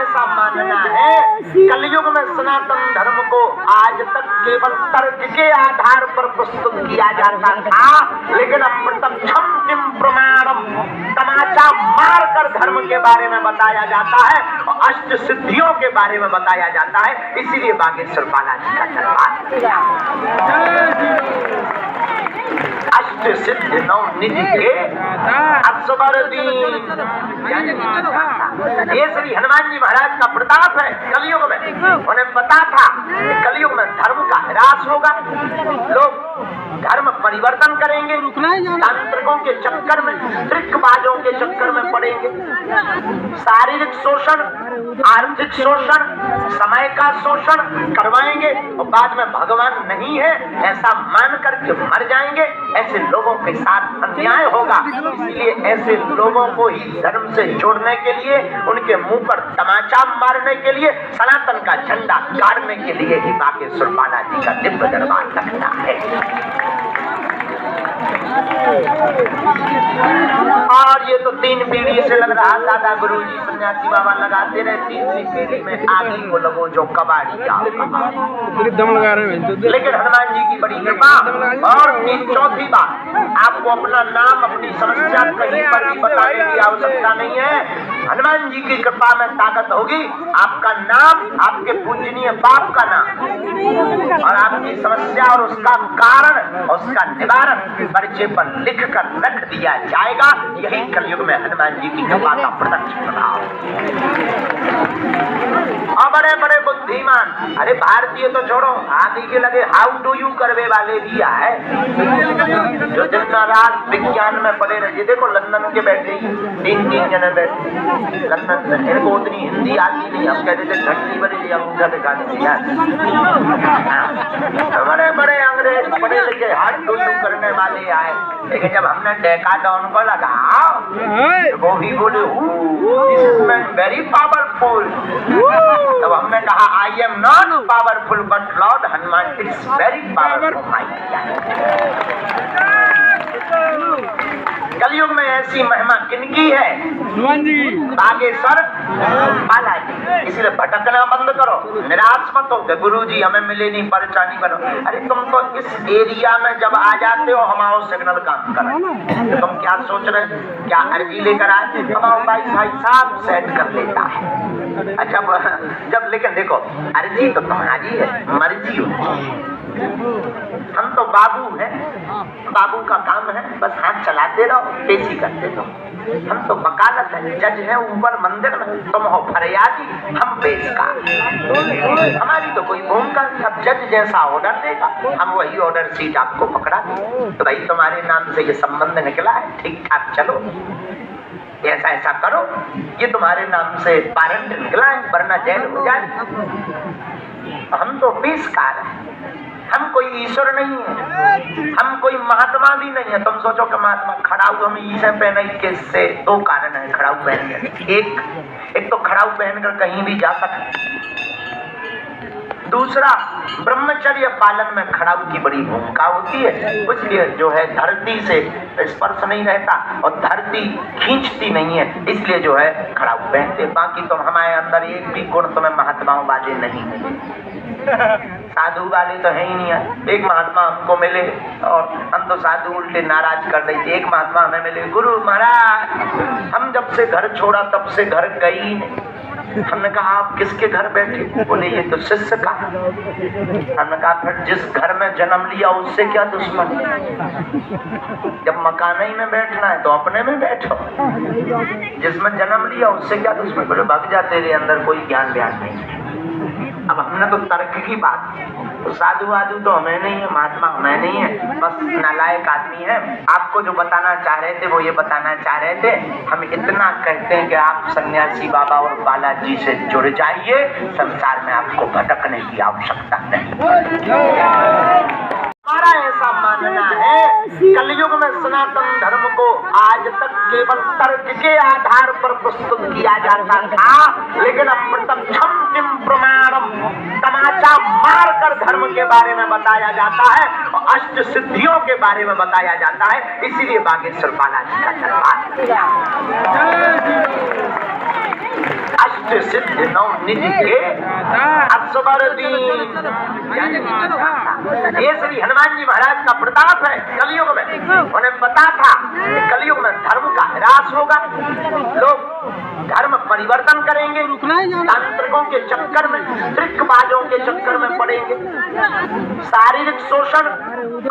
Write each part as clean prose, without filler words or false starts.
ऐसा मानना है कलयुग में सनातन धर्म को आज तक केवल तर्क के आधार पर प्रस्तुत किया जाता था, लेकिन अब प्रत्यक्षम किम प्रमाणम तमाचा मारकर धर्म के बारे में बताया जाता है और अष्ट सिद्धियों के बारे में बताया जाता है। इसीलिए बागेश्वर बालाजी का दरबार अष्ट सिद्ध नौ निधि के असवर दीन। ये श्री हनुमान जी महाराज का प्रताप है कलयुग में। उन्हें पता था कि कलयुग में धर्म का ह्रास होगा, लोग धर्म परिवर्तन करेंगे, तांत्रिकों के चक्कर में, ट्रिकबाजों के चक्कर में पड़ेंगे, शारीरिक शोषण, आर्थिक शोषण, समय का शोषण करवाएंगे और बाद में भगवान नहीं है ऐसा मान करके मर जाएंगे। ऐसे लोगों के साथ अन्याय होगा। इसलिए ऐसे लोगों को ही धर्म से जोड़ने के लिए, उनके मुंह पर तमाचा मारने के लिए, सनातन का झंडा गाड़ने के लिए ही बागेश्वर बालाजी का दिव्य दरबार लगता है। और ये तो 3 पीढ़ी से लग रहा, दादा गुरुजी सन्यासी बाबा लगाते रहे, 3वीं पीढ़ी में आगे को लगो जो कबाड़ी दम लगा रहे हैं। लेकिन हनुमान जी की बड़ी कृपा। और 4थी बात, आपको अपना नाम, अपनी समस्या कहीं पर भी बताने की आवश्यकता नहीं है। हनुमान जी की कृपा में ताकत होगी, आपका नाम, आपके पूजनीय बाप का नाम और आपकी समस्या और उसका कारण और उसका निवारण पर्चे पर लिख कर रख दिया जाएगा। यही कलयुग में हनुमान जी की कृपा का प्रत्यक्ष प्रभाव। और बड़े बड़े बुद्धिमान, अरे भारतीय तो छोड़ो, आदि के लगे हाउ डू यू करवे वाले भी आए जो दिन रात विज्ञान में पड़े रहे। देखो लंदन के बैठे 3 जने बैठे लंदन में, इनको उतनी हिंदी आती नहीं। हम कहते थे घंटी बनी अंगूठा दिखा दिया। बड़े बड़े अंग्रेज पढ़े लिखे हाउ डू यू करने वाले आए, लेकिन जब हमने डेकाडॉन को लगाओ वो भी बोले this is man very powerful. तब हमने कहा I am not powerful but lord Hanuman it's very powerful. कलयुग में ऐसी महिमा किनकी है? बागेश्वर बालाजी। इसलिए भटकना बंद करो, निराश मत हो। गुरुजी हमें मिले नहीं, परेशानी बनो। अरे तुम तो इस एरिया में जब आ जाते हो हम आओ सिग्नल काम करें, तो तुम क्या सोच रहे, क्या अर्जी लेकर आए? हमारा भाई साहब सेट कर लेता है। अच्छा जब, लेकिन देखो अर्जी तो तुम्हारी है, मर्जी हो। हम तो बाबू हैं, बाबू का काम है बस हाथ चलाते रहो, पेशी करते रहो। हम तो वकालत है, जज है ऊपर मंदिर में, तुम हो फरियादी, हम पेशकार। हमारी तो कोई भूमिका नहीं। अब जज जैसा ऑर्डर देगा हम वही ऑर्डर सीट आपको पकड़ा दें। तो भाई तुम्हारे नाम से ये संबंध निकला है, ठीक ठाक चलो, ऐसा ऐसा करो, ये तुम्हारे नाम से वारंट निकला है वरना जेल हो जाए। हम तो पेशकार हैं, हम कोई ईश्वर नहीं है, हम कोई महात्मा भी नहीं है। तुम सोचो कि महात्मा खड़ाऊ हम ईसे पहने किससे? 2 कारण है खड़ाऊ पहनकर। एक तो खड़ाऊ पहनकर कहीं भी जा सकते, दूसरा ब्रह्मचर्य पालन में खड़ाऊ की बड़ी भूमिका होती है। इसलिए जो है धरती से स्पर्श नहीं रहता और धरती खींचती नहीं है, इसलिए जो है खड़ाऊ पहनते। बाकी तो हमारे अंदर एक भी गुण तुम्हें महात्माओं वाले नहीं है, साधु वाले तो है ही नहीं है। एक महात्मा हमको मिले और हम तो साधु उल्टे नाराज कर रही थी। एक महात्मा हमें मिले, गुरु महाराज हम जब से घर छोड़ा तब से घर गई नहीं। हमने कहा आप किसके घर बैठे? बोले ये तो शिष्य का। हमने कहा फिर जिस घर में जन्म लिया उससे क्या दुश्मन? जब मकान ही में बैठना है तो अपने में बैठो, जिसमें जन्म लिया उससे क्या दुश्मन? बोले भाग जा, तेरे अंदर कोई ज्ञान व्यान नहीं। अब हमने तो तर्क की बात, तो साधु वाधु तो हमें नहीं है, महात्मा हमें नहीं है, बस नालायक आदमी है। आपको जो बताना चाह रहे थे वो ये बताना चाह रहे थे। हम इतना कहते हैं कि आप सन्यासी बाबा और बालाजी से जुड़ जाइए, संसार में आपको भटकने की आवश्यकता नहीं। हमारा ऐसा मानना है, कलयुग में सनातन धर्म को आज तक केवल तर्क के आधार पर प्रस्तुत किया जाता था, लेकिन अब प्रत्यक्षम किम प्रमाणम, तमाचा मारकर धर्म के बारे में बताया जाता है और अष्ट सिद्धियों के बारे में बताया जाता है। इसीलिए बागेश्वर बालाजी का दरबार अष्ट सिद्ध नौ निधि के असवर दीन, ये श्री हनुमान जी महाराज का प्रताप है। कलयुग में उन्हें पता था कि कलयुग में धर्म का ह्रास होगा, लोग धर्म परिवर्तन करेंगे, तांत्रिकों के चक्कर में, ट्रिकबाजों के चक्कर में पड़ेंगे, शारीरिक शोषण,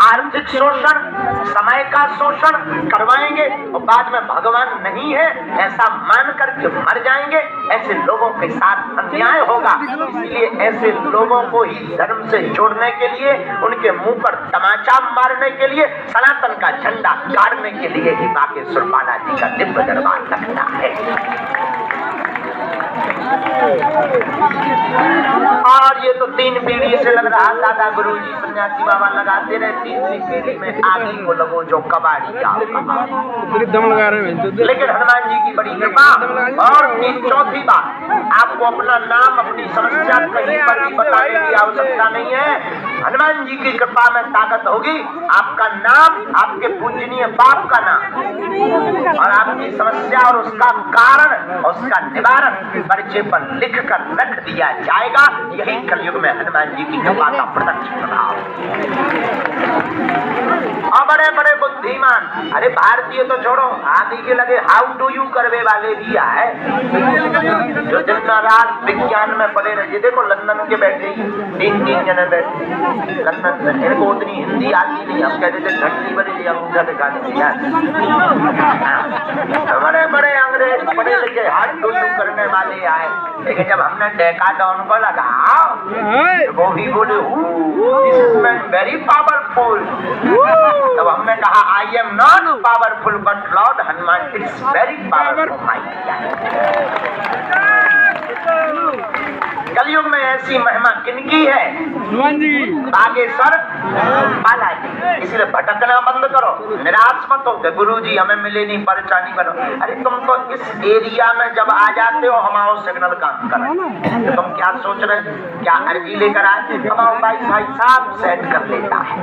आर्थिक शोषण, समय का शोषण करवाएंगे और बाद में भगवान नहीं है ऐसा मान करके मर जाएंगे। ऐसे लोगों के साथ अन्याय होगा। इसलिए ऐसे लोगों को ही धर्म से जोड़ने के लिए, उनके मुंह पर तमाचा मारने के लिए, सनातन का झंडा गाड़ने के लिए ही बागेश्वर बालाजी का दिव्य दरबार लगता है। और ये तो 3 पीढ़ी से लग रहा, दादा गुरुजी सन्यासी बाबा लगाते रहे, 3वीं पीढ़ी में आगे को लगो जो कबाड़ी का दम लगा रहे हैं। लेकिन हनुमान जी की बड़ी कृपा। और 4थी बात, आपको अपना नाम, अपनी समस्या कहीं पर भी बताने की आवश्यकता नहीं है। हनुमान जी की कृपा में ताकत होगी, आपका नाम, आपके पूजनीय बाप का नाम और आपकी समस्या और उसका कारण और उसका निवारण पर्चे पर लिख कर रख दिया जाएगा। यही कलयुग में हनुमान जी की कृपा का प्रत्यक्ष प्रभाव। और बड़े बड़े बुद्धिमान, अरे भारतीय तो छोड़ो, आदि के लगे हाउ डू यू करवे वाले भी आए जो दिन रात विज्ञान में पड़े रहे। देखो लंदन के बैठे 3 जने बैठे लंदन में, इनको उतनी हिंदी आती नहीं। हम कहते थे घंटी बड़ी अंगूठा दिखा देते यार। बड़े बड़े अंग्रेज पढ़े लिखे हाउ डू यू करने वाले आए, लेकिन जब हमने डेकाडॉन को लगाओ वो भी बोले this is man very powerful. तब हमने कहा I am not powerful but lord Hanuman it's very powerful my. कलयुग में ऐसी महिमा किनकी है? बागेश्वर बालाजी। इसलिए भटकना बंद करो, निराश मत हो। गुरुजी हमें मिले नहीं, परेशानी बनो। अरे तुम तो इस एरिया में जब आ जाते हो हमारा सिग्नल काम कर, तो तुम क्या सोच रहे हो? क्या अर्जी लेकर आए? हमारा भाई साहब सेट कर लेता है।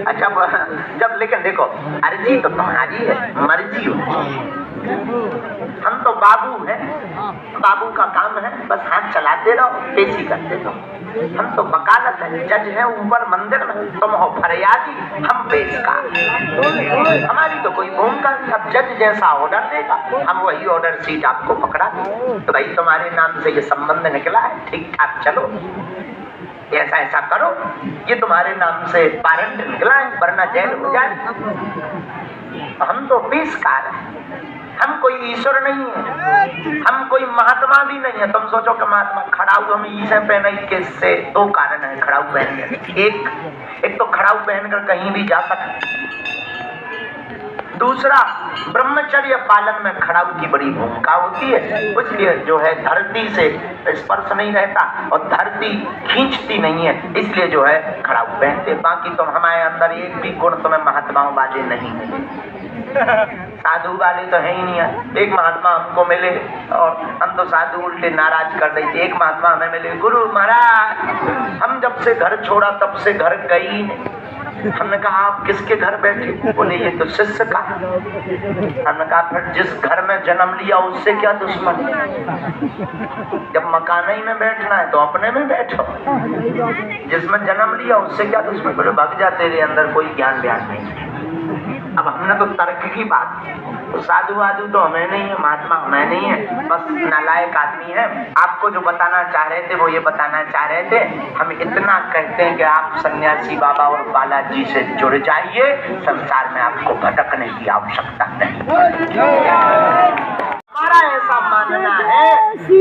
अच्छा जब लेकिन देखो अर्जी तो तुम्हारी है, मर्जी होती। हम तो बाबू हैं, बाबू का काम है बस हाथ चलाते रहो, पेशी करते रहो। हम तो वकालत है, जज है ऊपर मंदिर में, तुम हो फरियादी, हम पेशकार। हमारी तो कोई भूमिका नहीं। अब जज जैसा ऑर्डर देगा हम वही ऑर्डर सीट आपको पकड़ा दें। तो भाई तुम्हारे नाम से ये संबंध निकला है, ठीक ठाक चलो, ऐसा ऐसा करो, ये तुम्हारे नाम से वारंट निकला है वरना जेल हो जाए। हम तो पेशकार हैं, हम कोई ईश्वर नहीं है, हम कोई महात्मा भी नहीं है। तुम सोचो कि महात्मा खड़ाऊ हम ईसे पहने किससे? 2 कारण है खड़ाऊ पहनने। एक तो खड़ाऊ पहनकर कहीं भी जा सकते, दूसरा ब्रह्मचर्य पालन में खड़ाऊ की बड़ी भूमिका होती है। इसलिए जो है धरती से स्पर्श नहीं रहता और धरती खींचती नहीं है, इसलिए जो है खड़ाऊ पहनते। बाकी तुम हमारे अंदर एक भी गुण तुम्हें महात्माओं वाले नहीं है, साधु वाले तो है ही नहीं है। एक महात्मा हमको मिले और हम तो साधु उल्टे नाराज कर रहे थे। एक महात्मा हमें मिले, गुरु महाराज हम जब से घर छोड़ा तब से घर गई नहीं। हमने कहा आप किसके घर बैठे? बोले ये तो शिष्य का। हमने कहा फिर जिस घर में जन्म लिया उससे क्या दुश्मन? जब मकान ही में बैठना है तो अपने में बैठो, जिसमें जन्म लिया उससे क्या दुश्मन? बोले भाग जा, तेरे अंदर कोई ज्ञान व्यान नहीं। अब हमने तो तर्क की बात, तो साधु वाधु तो हमें नहीं है, महात्मा हमें नहीं है, बस नालायक आदमी है। आपको जो बताना चाह रहे थे वो ये बताना चाह रहे थे। हम इतना कहते हैं कि आप सन्यासी बाबा और बालाजी से जुड़ जाइए, संसार में आपको भटकने की आवश्यकता नहीं। हमारा ऐसा मानना है,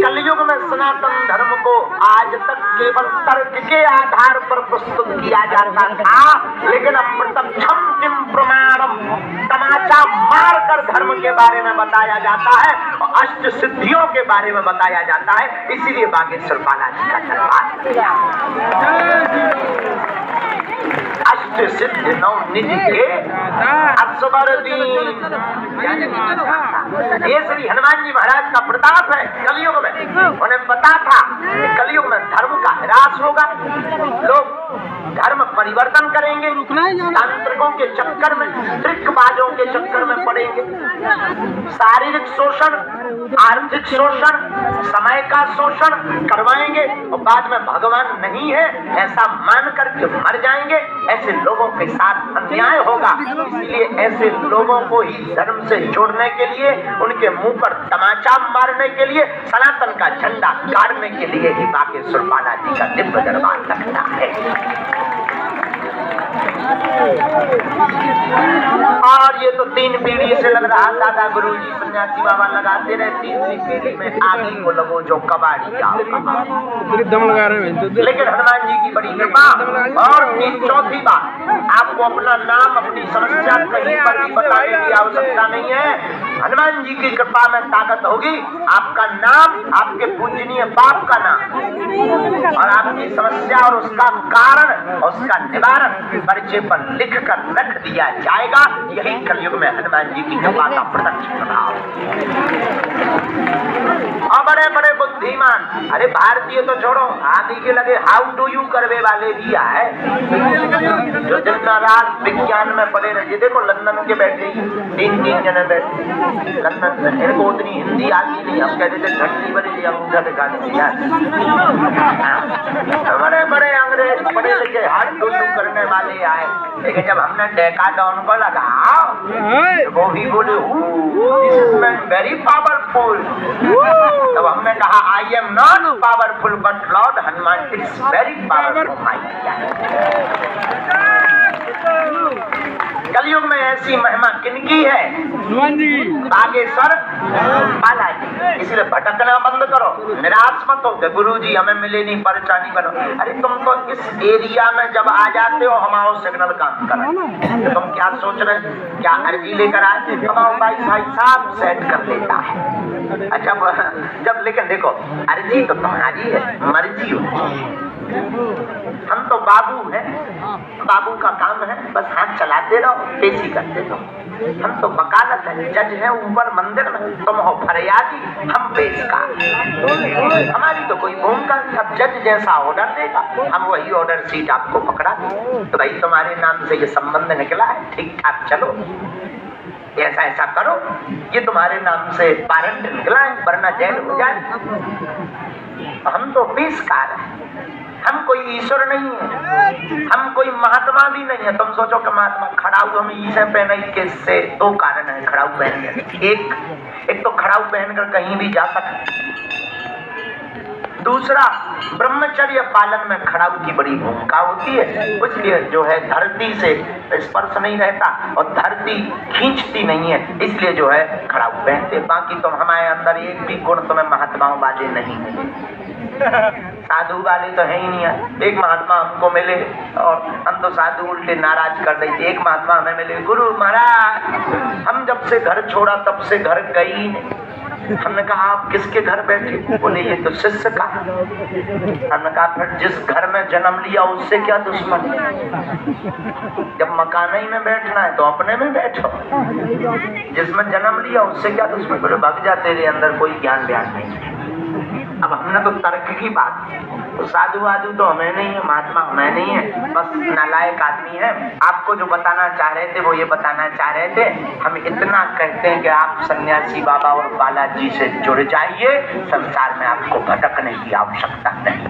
कलयुग में सनातन धर्म को आज तक केवल तर्क के आधार पर प्रस्तुत किया जाता था, लेकिन अब प्रत्यक्षम किम प्रमाणम, तमाचा मारकर धर्म के बारे में बताया जाता है और अष्ट सिद्धियों के बारे में बताया जाता है। इसीलिए बागेश्वर बालाजी का दरबार अष्ट अष्ट सिद्धि नौ निधि के असवर दीन। ये श्री हनुमान जी महाराज का प्रताप है कलयुग में। उन्हें पता था कि कलयुग में धर्म का ह्रास होगा, लोग धर्म परिवर्तन करेंगे, तांत्रिकों के चक्कर में, ट्रिकबाजों के चक्कर में पड़ेंगे, शारीरिक शोषण, आर्थिक शोषण, समय का शोषण करवाएंगे और बाद में भगवान नहीं है ऐसा मान करके मर जाएंगे। ऐसे लोगों के साथ अन्याय होगा। इसलिए ऐसे लोगों को ही धर्म से जोड़ने के लिए, उनके मुंह पर तमाचा मारने के लिए, सनातन का झंडा गाड़ने के लिए ही बागेश्वर बालाजी का दिव्य दरबार लगता है। और ये तो 3 पीढ़ी से लग रहा, दादा गुरुजी सन्यासी बाबा लगाते रहे, 3वीं पीढ़ी में आगे को लगो जो कबाड़ी का दम लगा रहे हैं। लेकिन हनुमान जी की बड़ी कृपा। और 4थी बात, आपको अपना नाम, अपनी समस्या कहीं पर भी बताने की आवश्यकता नहीं है। हनुमान जी की कृपा में ताकत होगी, आपका नाम, आपके पूजनीय बाप का नाम और आपकी समस्या और उसका कारण और उसका निवारण परिचय पर लिख कर रख दिया जाएगा। यही कलयुग में हनुमान जी की कृपा का प्रत्यक्ष प्रभाव। और बड़े बड़े बुद्धिमान, अरे भारतीय तो छोड़ो, आदि के लगे हाउ डू यू करवे वाले भी आए जो दिन रात विज्ञान में पड़े रहे। देखो लंदन के बैठे 3 जने बैठे लंदन से, इनको उतनी हिंदी आती नहीं। हम कहते थे घंटी बड़ी अंगूठा दिखा देती यार। बड़े बड़े अंग्रेज पढ़े लिखे हाथ डू यू करने वाले आए, लेकिन जब हमने डेका डाउन को लगा वो भी बोले this is man very powerful. तब हमने कहा I am not powerful but lord Hanuman it's very powerful माई। कलयुग में ऐसी महिमा किनकी है? बागेश्वर बालाजी। इसलिए भटकना बंद करो, निराश मत हो। गुरुजी हमें मिले नहीं, परेशानी बनो। अरे तुम तो इस एरिया में जब आ जाते हो हम आओ सिग्नल काम करें, तो तुम क्या सोच रहे हो? क्या अर्जी लेकर आए? हम आओ भाई साहब सेट कर लेता है। अच्छा जब लेकिन देखो अर्जी तो तुम्हारी है, मर्जी हो। हम तो बाबू हैं, बाबू का काम है बस हाथ चलाते रहो, पेशी करते रहो। हम तो वकालत है, जज है ऊपर मंदिर में, तुम हो फरियादी, हम पेशकार। हमारी तो कोई भूमिका नहीं। अब जज जैसा ऑर्डर देगा हम वही ऑर्डर सीट आपको पकड़ा दें। तो भाई तुम्हारे नाम से ये संबंध निकला है, ठीक ठाक चलो, ऐसा ऐसा करो, ये तुम्हारे नाम से वारंट निकला है वरना जेल हो जाए। हम तो पेशकार हैं, हम कोई ईश्वर नहीं है, हम कोई महात्मा भी नहीं है। तुम सोचो कि महात्मा खड़ाऊ हम ईसे पहने के से 2 कारण है खड़ाऊ पहन के। एक तो खड़ाऊ पहनकर कहीं भी जा सकते, दूसरा ब्रह्मचर्य पालन में खड़ाऊ की बड़ी भूमिका होती है। इसलिए जो है धरती से स्पर्श नहीं रहता और धरती खींचती नहीं है, इसलिए जो है खड़ाऊ पहनते। बाकी तो हमारे अंदर एक भी गुण तुम्हें महात्माओं वाले नहीं है, साधु वाले तो है ही नहीं है। एक महात्मा हमको मिले और हम तो साधु उल्टे नाराज कर रहे थे। एक महात्मा हमें मिले, गुरु महाराज हम जब से घर छोड़ा तब से घर गई नहीं। हमने कहा आप किसके घर बैठे? बोले ये तो शिष्य का। हमने कहा फिर जिस घर में जन्म लिया उससे क्या दुश्मन? जब मकान ही में बैठना है तो अपने में बैठो, जिसमें जन्म लिया उससे क्या दुश्मन? बोले भाग जा, तेरे अंदर कोई ज्ञान व्यान नहीं। अब हमने तो तर्क की बात, तो साधु वाधु तो हमें नहीं है, महात्मा हमें नहीं है, बस नालायक आदमी है। आपको जो बताना चाह रहे थे वो ये बताना चाह रहे थे। हम इतना कहते हैं कि आप सन्यासी बाबा और बालाजी से जुड़ जाइए, संसार में आपको भटकने की आवश्यकता नहीं।